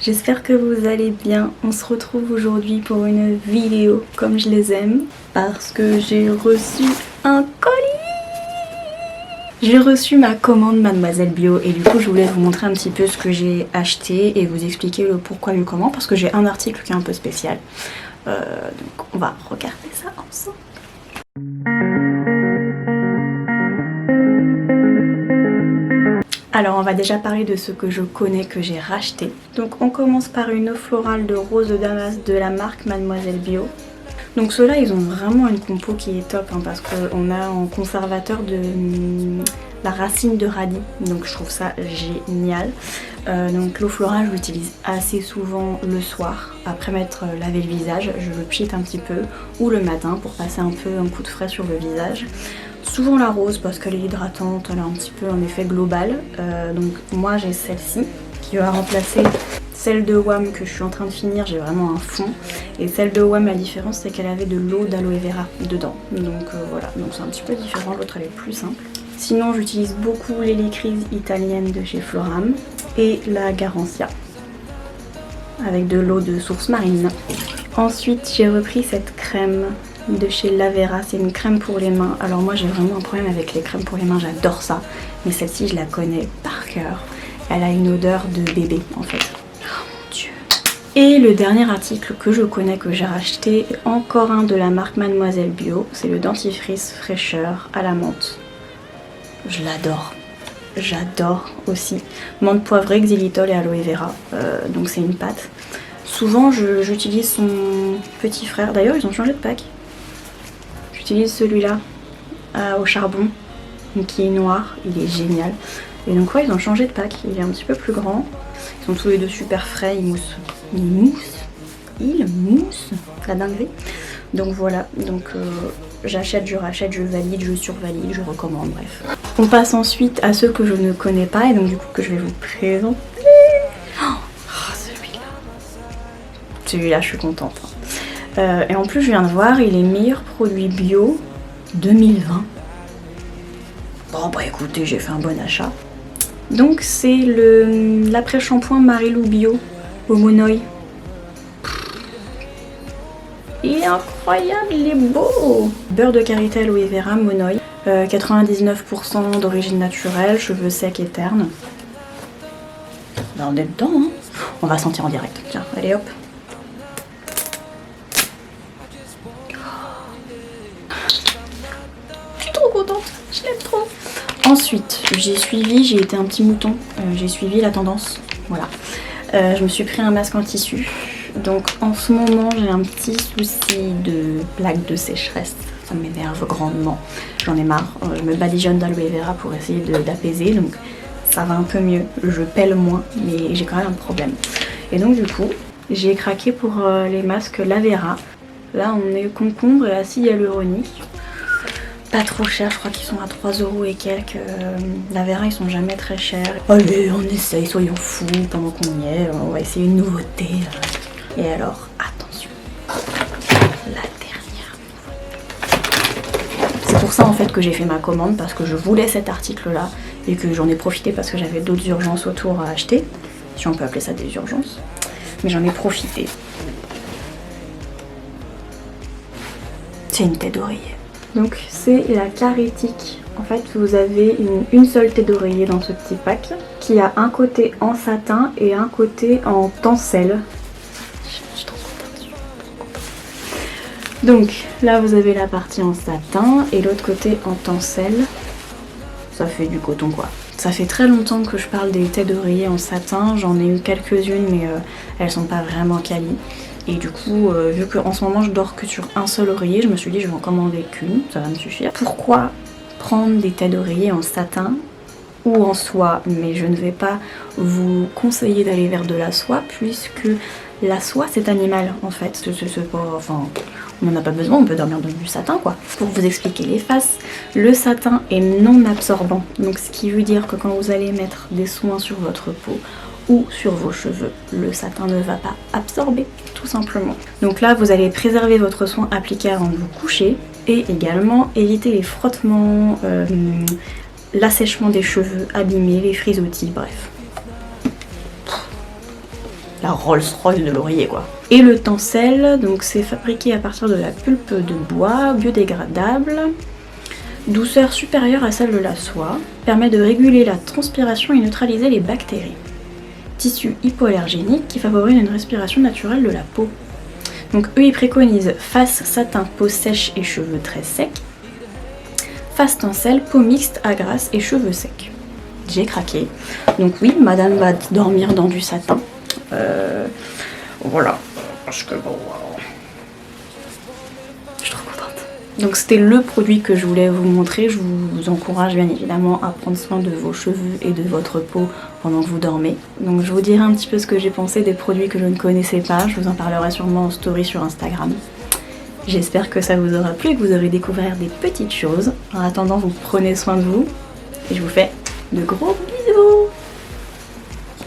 J'espère que vous allez bien. On se retrouve aujourd'hui pour une vidéo comme je les aime parce que j'ai reçu un colis. J'ai reçu ma commande Mademoiselle Bio et du coup je voulais vous montrer un petit peu ce que j'ai acheté et vous expliquer le pourquoi du comment parce que j'ai un article qui est un peu spécial. Donc on va regarder ça ensemble. Alors on va déjà parler de ce que je connais, que j'ai racheté. Donc on commence par une eau florale de rose de Damas de la marque Mademoiselle Bio. Donc ceux-là ils ont vraiment une compo qui est top hein, parce qu'on a en conservateur de la racine de radis. Donc je trouve ça génial. Donc l'eau florale je l'utilise assez souvent le soir après m'être lavé le visage. Je le pchite un petit peu ou le matin pour passer un peu un coup de frais sur le visage. Souvent la rose parce qu'elle est hydratante, elle a un petit peu un effet global. Donc moi j'ai celle-ci qui va remplacer celle de WAM que je suis en train de finir, j'ai vraiment un fond. Et celle de WAM, la différence c'est qu'elle avait de l'eau d'aloe vera dedans. Donc voilà, donc c'est un petit peu différent, l'autre elle est plus simple. Sinon j'utilise beaucoup l'hélicryse italienne de chez Floram et la Garancia avec de l'eau de source marine. Ensuite j'ai repris cette crème de chez Lavera, c'est une crème pour les mains. Alors moi j'ai vraiment un problème avec les crèmes pour les mains, j'adore ça. Mais celle-ci je la connais par cœur. Elle a une odeur de bébé en fait. Oh mon dieu. Et le dernier article que je connais, que j'ai racheté, encore un de la marque Mademoiselle Bio, c'est le dentifrice fraîcheur à la menthe. Je l'adore. J'adore aussi. Menthe poivrée, xylitol et aloe vera. Donc c'est une pâte. Souvent j'utilise son petit frère. D'ailleurs ils ont changé de pack. J'utilise celui-là au charbon, qui est noir, il est génial. Et donc ouais, ils ont changé de pack, il est un petit peu plus grand. Ils sont tous les deux super frais, ils moussent. Ils moussent, la dinguerie. Donc voilà, donc j'achète, je rachète, je valide, je survalide, je recommande, bref. On passe ensuite à ceux que je ne connais pas et donc du coup que je vais vous présenter. Oh, celui-là. Celui-là, je suis contente. Et en plus je viens de voir, il est meilleur produit bio 2020. Bon bah écoutez, j'ai fait un bon achat. Donc c'est l'après-shampoing Marilou Bio au Monoï. Il est incroyable, il est beau. Beurre de karité aloe vera Monoï, 99% d'origine naturelle, cheveux secs et ternes. Bah, on est dedans hein. On va sentir en direct, tiens, allez hop. Je l'aime trop. Ensuite, j'ai été un petit mouton, j'ai suivi la tendance, voilà. Je me suis pris un masque en tissu. Donc en ce moment, j'ai un petit souci de plaque de sécheresse. Ça m'énerve grandement. J'en ai marre. Je me badigeonne d'aloe vera pour essayer d'apaiser. Donc ça va un peu mieux. Je pèle moins, mais j'ai quand même un problème. Et donc du coup, j'ai craqué pour les masques Lavera. Là, on est concombre et acide hyaluronique. Pas trop cher, je crois qu'ils sont à 3 € et quelques. Lavera ils sont jamais très chers. Allez, on essaye, soyons fous pendant qu'on y est, on va essayer une nouveauté. Et alors, attention, la dernière nouveauté. C'est pour ça en fait que j'ai fait ma commande, parce que je voulais cet article là et que j'en ai profité parce que j'avais d'autres urgences autour à acheter. Si on peut appeler ça des urgences. Mais j'en ai profité. C'est une tête d'oreiller. Donc c'est la Carétique. En fait vous avez une seule tête d'oreiller dans ce petit pack qui a un côté en satin et un côté en tencel. Je suis trop contente. Donc là vous avez la partie en satin et l'autre côté en tencel. Ça fait du coton quoi. Ça fait très longtemps que je parle des têtes d'oreiller en satin. J'en ai eu quelques-unes mais elles sont pas vraiment quali. Et du coup, vu qu'en ce moment je dors que sur un seul oreiller, je me suis dit je vais en commander qu'une, ça va me suffire. Pourquoi prendre des têtes d'oreiller en satin ou en soie? Mais je ne vais pas vous conseiller d'aller vers de la soie puisque la soie c'est animal en fait. C'est pas, enfin, on n'en a pas besoin, on peut dormir dans du satin quoi. Pour vous expliquer les faces, le satin est non absorbant. Donc ce qui veut dire que quand vous allez mettre des soins sur votre peau, ou sur vos cheveux, le satin ne va pas absorber tout simplement. Donc là vous allez préserver votre soin appliqué avant de vous coucher et également éviter les frottements, l'assèchement des cheveux abîmés, les frisottis, bref. la Rolls-Royce de l'oreiller quoi. Et le tencel, donc c'est fabriqué à partir de la pulpe de bois, biodégradable. Douceur supérieure à celle de la soie, permet de réguler la transpiration et neutraliser les bactéries. Tissu hypoallergénique qui favorise une respiration naturelle de la peau. Donc eux ils préconisent face satin, peau sèche et cheveux très secs. Face tencel, peau mixte à grasse et cheveux secs. J'ai craqué. Donc oui, madame va dormir dans du satin. Voilà. Parce que bon... Je suis trop contente. Donc c'était le produit que je voulais vous montrer. Je vous encourage bien évidemment à prendre soin de vos cheveux et de votre peau pendant que vous dormez. Donc je vous dirai un petit peu ce que j'ai pensé des produits que je ne connaissais pas. Je vous en parlerai sûrement en story sur Instagram. J'espère que ça vous aura plu et que vous aurez découvert des petites choses. En attendant, vous prenez soin de vous et je vous fais de gros bisous.